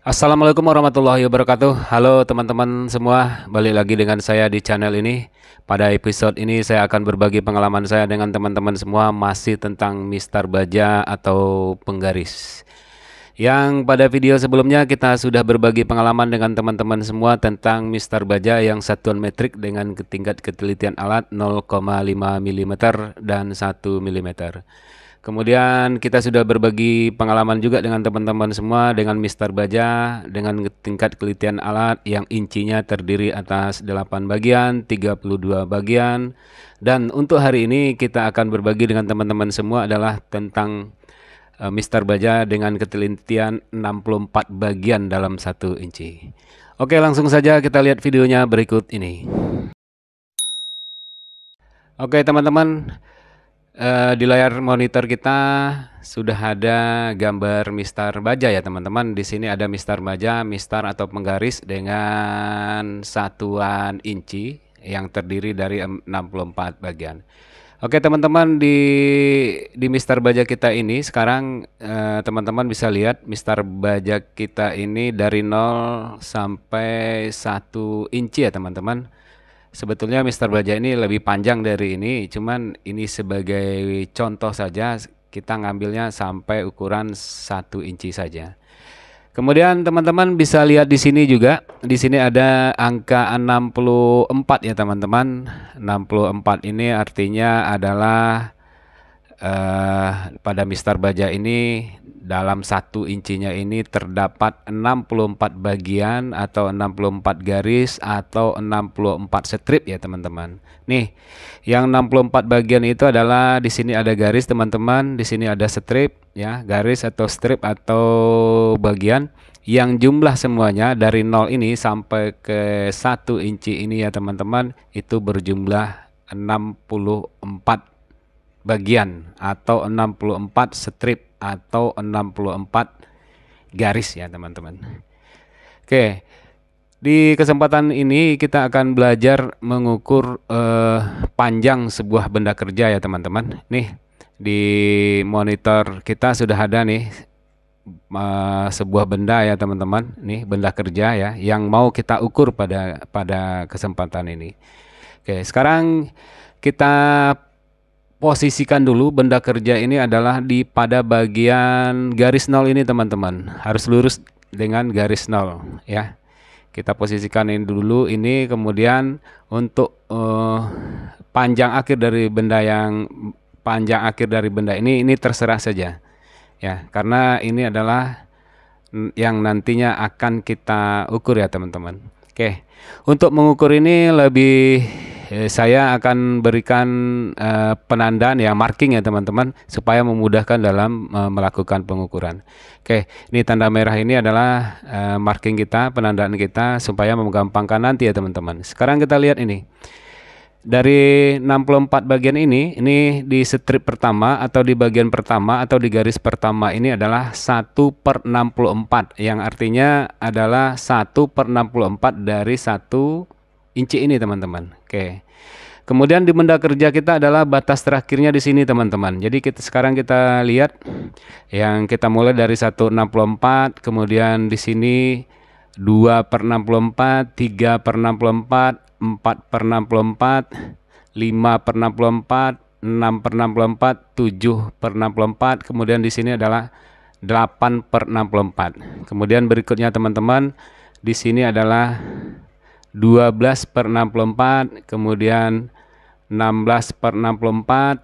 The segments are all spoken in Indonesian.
Assalamualaikum warahmatullahi wabarakatuh. Halo teman-teman semua, balik lagi dengan saya di channel ini. Pada episode ini saya akan berbagi pengalaman saya dengan teman-teman semua masih tentang Mister Baja atau penggaris. Yang pada video sebelumnya kita sudah berbagi pengalaman dengan teman-teman semua tentang Mister Baja yang satuan metrik dengan tingkat ketelitian alat 0,5 mm dan 1 mm. Kemudian kita sudah berbagi pengalaman juga dengan teman-teman semua dengan Mister Baja dengan tingkat kelitian alat yang incinya terdiri atas 8 bagian, 32 bagian. Dan untuk hari ini kita akan berbagi dengan teman-teman semua adalah tentang Mister Baja dengan ketelitian 64 bagian dalam 1 inci. Oke, langsung saja kita lihat videonya berikut ini. Oke teman-teman, di layar monitor kita sudah ada gambar Mister Baja ya teman-teman. Di sini ada Mister Baja, Mister atau penggaris dengan satuan inci yang terdiri dari 64 bagian. Oke teman-teman, di Mister Baja kita ini sekarang teman-teman bisa lihat Mister Baja kita ini dari 0 sampai 1 inci ya teman-teman. Sebetulnya Mister Baja ini lebih panjang dari ini, cuman ini sebagai contoh saja kita ngambilnya sampai ukuran 1 inci saja. Kemudian teman-teman bisa lihat di sini juga, di sini ada angka 64 ya teman-teman. 64 ini artinya adalah pada Mister Baja ini dalam 1 incinya ini terdapat 64 bagian atau 64 garis atau 64 strip ya teman-teman. Nih, yang 64 bagian itu adalah di sini ada garis teman-teman, di sini ada strip ya, garis atau strip atau bagian yang jumlah semuanya dari 0 ini sampai ke 1 inci ini ya teman-teman itu berjumlah 64 bagian atau 64 strip atau 64 garis ya teman-teman. Oke, di kesempatan ini kita akan belajar mengukur panjang sebuah benda kerja ya teman-teman. Nih di monitor kita sudah ada nih sebuah benda ya teman-teman. Nih benda kerja ya yang mau kita ukur pada kesempatan ini. Oke, sekarang kita posisikan dulu benda kerja ini adalah pada bagian garis 0 ini teman-teman. Harus lurus dengan garis 0 ya. Kita posisikan ini dulu ini, kemudian untuk panjang akhir dari benda ini terserah saja. Ya, karena ini adalah yang nantinya akan kita ukur ya teman-teman. Oke. Untuk mengukur ini saya akan berikan penandaan ya, marking ya teman-teman, supaya memudahkan dalam melakukan pengukuran. Oke, ini tanda merah ini adalah marking kita, penandaan kita supaya menggampangkan nanti ya teman-teman. Sekarang kita lihat ini. Dari 64 bagian ini di strip pertama atau di bagian pertama atau di garis pertama ini adalah 1/64 yang artinya adalah 1/64 dari 1 inci ini teman-teman. Oke. Kemudian di benda kerja kita adalah batas terakhirnya di sini teman-teman. Jadi sekarang kita lihat yang kita mulai dari 1/64, kemudian di sini 2/64, 3/64, 4/64, 5/64, 6/64, 7/64, kemudian di sini adalah 8/64. Kemudian berikutnya teman-teman, di sini adalah 12/64, kemudian 16/64,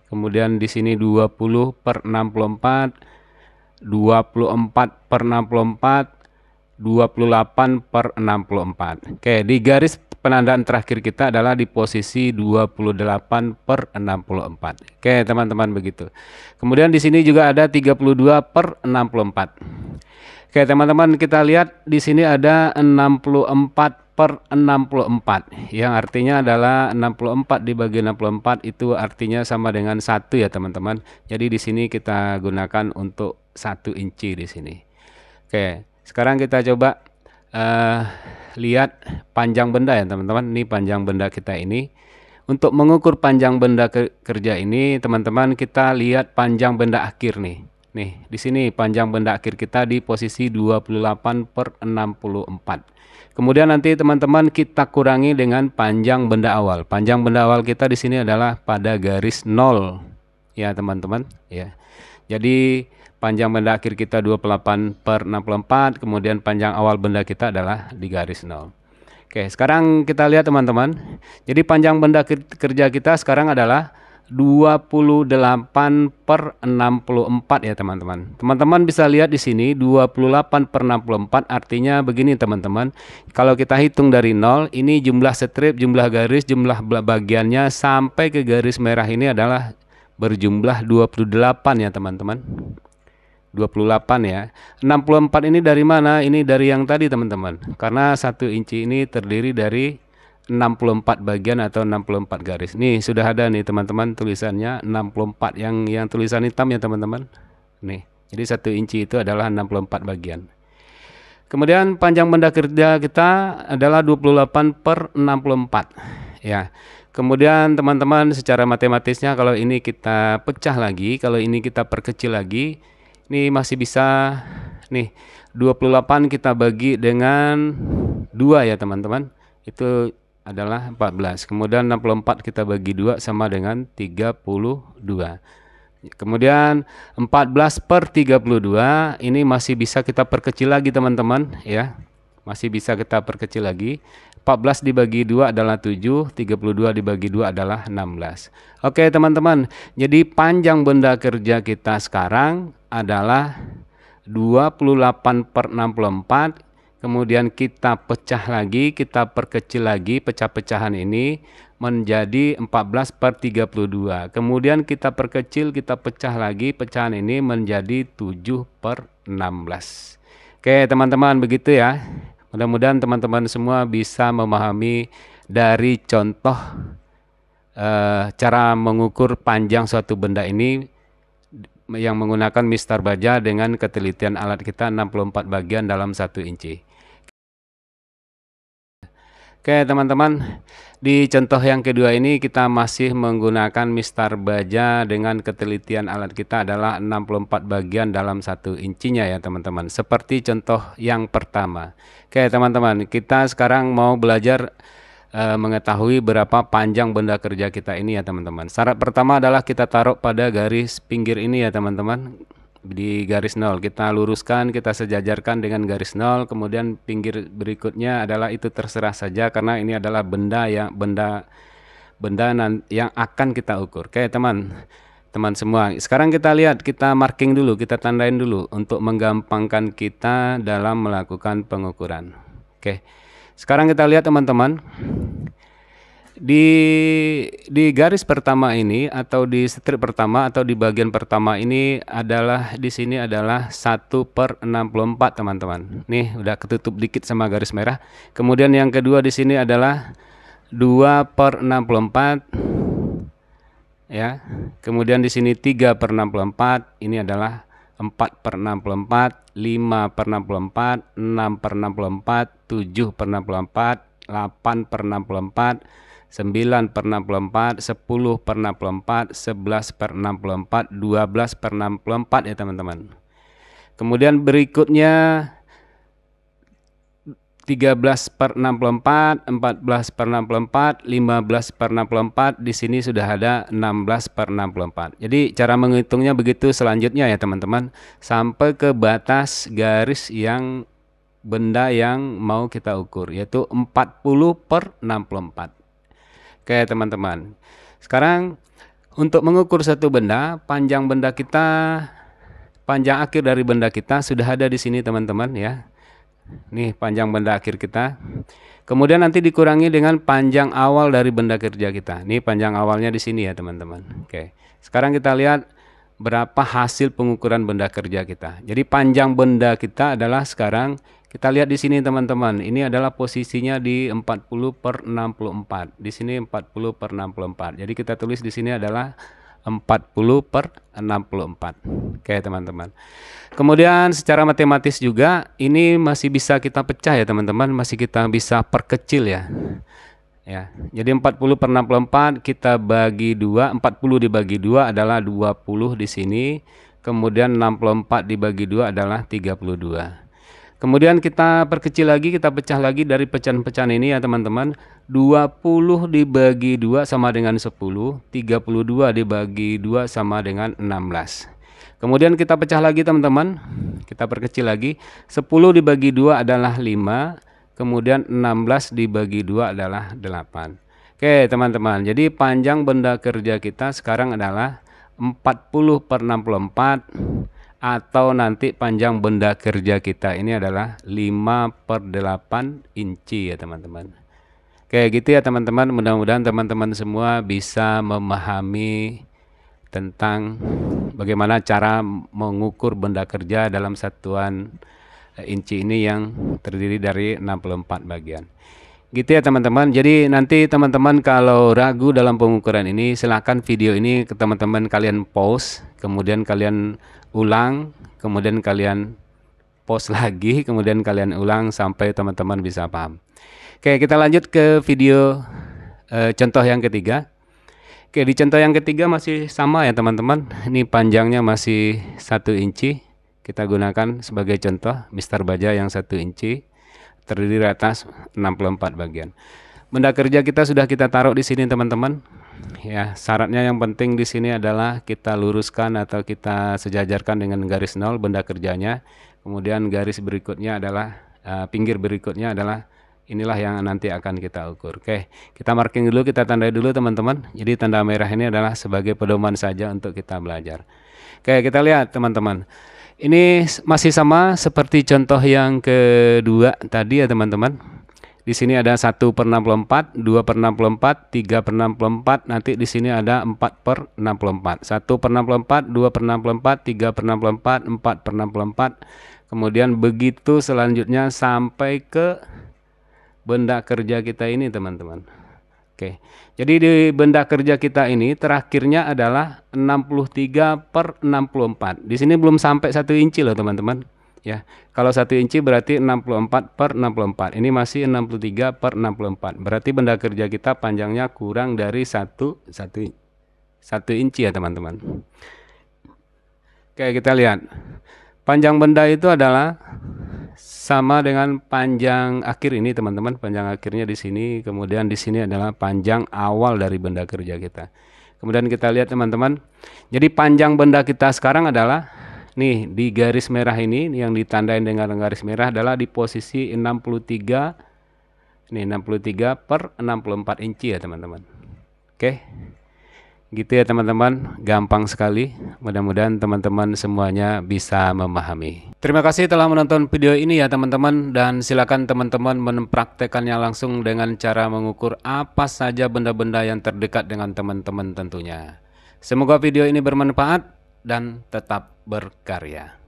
kemudian di sini 20/64, 24/64, 28/64. Oke, di garis penandaan terakhir kita adalah di posisi 28/64. Oke, teman-teman begitu. Kemudian di sini juga ada 32/64. Oke, teman-teman kita lihat di sini ada 64/64 yang artinya adalah 64 dibagi 64 itu artinya sama dengan 1 ya teman-teman. Jadi di sini kita gunakan untuk 1 inci di sini. Oke. Sekarang kita coba lihat panjang benda ya teman-teman. Ini panjang benda kita ini. Untuk mengukur panjang benda kerja ini teman-teman, kita lihat panjang benda akhir nih. Nih, di sini panjang benda akhir kita di posisi 28/64. Kemudian nanti teman-teman kita kurangi dengan panjang benda awal. Panjang benda awal kita di sini adalah pada garis 0. Ya, teman-teman, ya. Jadi panjang benda akhir kita 28/64, kemudian panjang awal benda kita adalah di garis 0. Oke, sekarang kita lihat teman-teman. Jadi panjang benda kerja kita sekarang adalah 28/64 ya teman-teman. Teman-teman bisa lihat di sini 28/64 artinya begini teman-teman. Kalau kita hitung dari 0, ini jumlah strip, jumlah garis, jumlah bagiannya sampai ke garis merah ini adalah berjumlah 28 ya teman-teman. 28 ya. 64 ini dari mana? Ini dari yang tadi teman-teman. Karena 1 inci ini terdiri dari 64 bagian atau 64 garis. Nih sudah ada nih teman-teman tulisannya 64 yang tulisan hitam ya teman-teman. Nih, jadi 1 inci itu adalah 64 bagian. Kemudian panjang benda kerja kita adalah 28/64 ya. Kemudian teman-teman secara matematisnya kalau ini kita pecah lagi, kalau ini kita perkecil lagi, ini masih bisa nih 28 kita bagi dengan 2 ya teman-teman. Itu adalah 14. Kemudian 64 kita bagi 2 sama dengan 32. Kemudian 14/32 ini masih bisa kita perkecil lagi teman-teman ya. Masih bisa kita perkecil lagi. 14 dibagi 2 adalah 7, 32 dibagi 2 adalah 16. Oke teman-teman, jadi panjang benda kerja kita sekarang adalah 28/64. Kemudian kita pecah lagi, kita perkecil lagi pecah-pecahan ini menjadi 14/32. Kemudian kita perkecil, kita pecah lagi pecahan ini menjadi 7/16. Oke teman-teman, begitu ya. Mudah-mudahan teman-teman semua bisa memahami dari contoh cara mengukur panjang suatu benda ini yang menggunakan mistar baja dengan ketelitian alat kita 64 bagian dalam 1 inci. Oke teman-teman, di contoh yang kedua ini kita masih menggunakan mistar baja dengan ketelitian alat kita adalah 64 bagian dalam 1 incinya ya teman-teman. Seperti contoh yang pertama. Oke teman-teman, kita sekarang mau belajar mengetahui berapa panjang benda kerja kita ini ya teman-teman. Syarat pertama adalah kita taruh pada garis pinggir ini ya teman-teman. Di garis 0 kita luruskan, kita sejajarkan dengan garis 0. Kemudian pinggir berikutnya adalah itu terserah saja karena ini adalah benda yang akan kita ukur. Oke teman semua, sekarang kita lihat, kita marking dulu, kita tandain dulu untuk menggampangkan kita dalam melakukan pengukuran. Oke, sekarang kita lihat teman-teman, di garis pertama ini atau di strip pertama atau di bagian pertama ini adalah di sini adalah 1/64 teman-teman. Nih udah ketutup dikit sama garis merah. Kemudian yang kedua di sini adalah 2/64 ya. Kemudian di sini 3/64, ini adalah 4/64, 5/64, 6/64, 7/64, 8/64, 9/64, 10/64, 11/64, 12/64 ya teman-teman. Kemudian berikutnya 13/64, 14/64, 15/64, di sini sudah ada 16/64. Jadi cara menghitungnya begitu selanjutnya ya teman-teman, sampai ke batas garis yang benda yang mau kita ukur, yaitu 40/64. Oke teman-teman, sekarang untuk mengukur satu benda, panjang akhir dari benda kita sudah ada di sini teman-teman ya. Nih panjang benda akhir kita. Kemudian nanti dikurangi dengan panjang awal dari benda kerja kita. Nih panjang awalnya di sini ya teman-teman. Oke, sekarang kita lihat berapa hasil pengukuran benda kerja kita. Jadi panjang benda kita adalah sekarang, kita lihat di sini teman-teman, ini adalah posisinya di 40/64. Di sini 40/64. Jadi kita tulis di sini adalah 40/64. Oke teman-teman. Kemudian secara matematis juga ini masih bisa kita pecah ya teman-teman, masih kita bisa perkecil ya. Ya, jadi 40/64 kita bagi 2, 40 dibagi 2 adalah 20 di sini. kemudian 64 dibagi 2 adalah 32. Kemudian kita perkecil lagi, kita pecah lagi dari pecahan-pecahan ini ya teman-teman. 20 dibagi 2 sama dengan 10, 32 dibagi 2 sama dengan 16. Kemudian kita pecah lagi teman-teman, kita perkecil lagi. 10 dibagi 2 adalah 5, kemudian 16 dibagi 2 adalah 8. Oke teman-teman, jadi panjang benda kerja kita sekarang adalah 40/64, atau nanti panjang benda kerja kita ini adalah 5/8 inci ya teman-teman. Kayak gitu ya teman-teman, mudah-mudahan teman-teman semua bisa memahami tentang bagaimana cara mengukur benda kerja dalam satuan inci ini yang terdiri dari 64 bagian. Gitu ya teman-teman. Jadi nanti teman-teman kalau ragu dalam pengukuran ini, silahkan video ini ke teman-teman kalian pause, kemudian kalian ulang, kemudian kalian pause lagi, kemudian kalian ulang sampai teman-teman bisa paham. Oke, kita lanjut ke video contoh yang ketiga. Oke, di contoh yang ketiga masih sama ya teman-teman. Ini panjangnya masih 1 inci. Kita gunakan sebagai contoh Mister Baja yang 1 inci. Terdiri atas 64 bagian. Benda kerja kita sudah kita taruh di sini teman-teman. Ya, syaratnya yang penting di sini adalah kita luruskan atau kita sejajarkan dengan garis 0 benda kerjanya. Kemudian garis berikutnya adalah pinggir berikutnya adalah inilah yang nanti akan kita ukur. Oke, kita marking dulu, kita tandai dulu teman-teman. Jadi tanda merah ini adalah sebagai pedoman saja untuk kita belajar. Oke, kita lihat teman-teman. Ini masih sama seperti contoh yang kedua tadi ya teman-teman. Di sini ada 1/64, 2/64, 3/64, nanti di sini ada 4/64. 1/64, 2/64, 3/64, 4/64. Kemudian begitu selanjutnya sampai ke benda kerja kita ini teman-teman. Oke, jadi di benda kerja kita ini terakhirnya adalah 63/64. Di sini belum sampai 1 inci loh teman-teman. Ya, kalau 1 inci berarti 64/64. Ini masih 63/64. Berarti benda kerja kita panjangnya kurang dari 1 inci ya teman-teman. Oke, kita lihat. Panjang benda itu adalah sama dengan panjang akhir ini teman-teman. Panjang akhirnya di sini, kemudian di sini adalah panjang awal dari benda kerja kita. Kemudian kita lihat teman-teman. Jadi panjang benda kita sekarang adalah nih di garis merah ini yang ditandai dengan garis merah adalah di posisi 63. Ini 63/64 inci ya teman-teman. Oke. Gitu ya teman-teman, gampang sekali. Mudah-mudahan teman-teman semuanya bisa memahami. Terima kasih telah menonton video ini ya teman-teman, dan silakan teman-teman mempraktekannya langsung dengan cara mengukur apa saja benda-benda yang terdekat dengan teman-teman tentunya. Semoga video ini bermanfaat dan tetap berkarya.